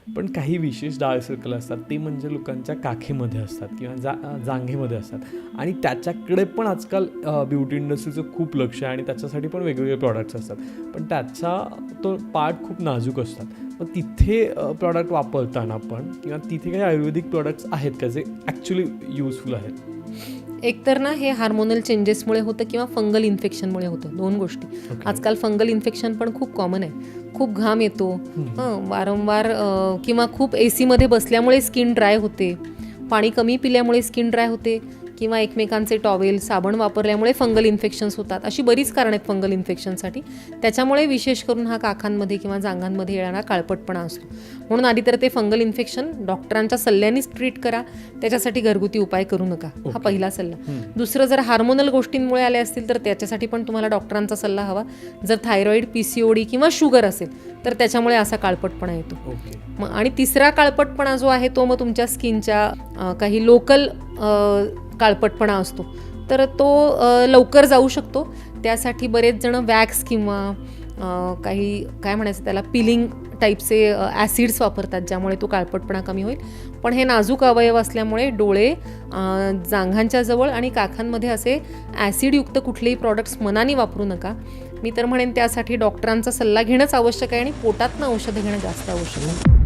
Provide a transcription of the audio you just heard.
पण काही विशेष डार्क सर्कल असतात ते म्हणजे लोकांच्या काखेमध्ये असतात किंवा जांघेमध्ये असतात आणि त्याच्याकडे पण आजकाल ब्युटी इंडस्ट्रीचं खूप लक्ष आहे आणि त्याच्यासाठी पण वेगवेगळे प्रॉडक्ट्स असतात. पण त्याचा तो पार्ट खूप नाजूक असतात. मग तिथे प्रॉडक्ट वापरताना पण किंवा तिथे काही आयुर्वेदिक प्रॉडक्ट्स आहेत का जे ॲक्च्युली युजफुल आहेत? एकतर ना हे हार्मोनल चेंजेसमुळे होतं किंवा फंगल इन्फेक्शनमुळे होतं, दोन गोष्टी. आजकाल फंगल इन्फेक्शन पण खूप कॉमन आहे. खूप घाम येतो वारंवार किंवा खूप AC मध्ये बसल्यामुळे स्किन ड्राय होते, पाणी कमी पिल्यामुळे स्किन ड्राय होते किंवा एकमेकांचे टॉवेल साबण वापरल्यामुळे फंगल इन्फेक्शन्स होतात. अशी बरीच कारणं आहेत फंगल इन्फेक्शनसाठी. त्याच्यामुळे विशेष करून हा काखांमध्ये किंवा जांघांमध्ये येणारा काळपटपणा असतो. म्हणून आधी तर ते फंगल इन्फेक्शन डॉक्टरांच्या सल्ल्यानेच ट्रीट करा, त्याच्यासाठी घरगुती उपाय करू नका. हा पहिला सल्ला. दुसरं, जर हार्मोनल गोष्टींमुळे आले असतील तर त्याच्यासाठी पण तुम्हाला डॉक्टरांचा सल्ला हवा. जर थायरॉईड, PCOD किंवा शुगर असेल तर त्याच्यामुळे असा काळपटपणा येतो. आणि तिसरा काळपटपणा जो आहे तो मग तुमच्या स्किनच्या काही लोकल काळपटपणा असतो, तर तो लवकर जाऊ शकतो. त्यासाठी बरेच जण वॅक्स किंवा काही काय म्हणायचं त्याला पिलिंग टाईपचे ॲसिड्स वापरतात, ज्यामुळे तो काळपटपणा कमी होईल. पण हे नाजूक अवयव असल्यामुळे डोळे, जांघांच्या जवळ आणि काखांमध्ये असे ॲसिडयुक्त कुठलेही प्रॉडक्ट्स मनाने वापरू नका. मी तर म्हणेन त्यासाठी डॉक्टरांचा सल्ला घेणंच आवश्यक आहे आणि पोटातनं औषधं घेणं जास्त आवश्यक आहे.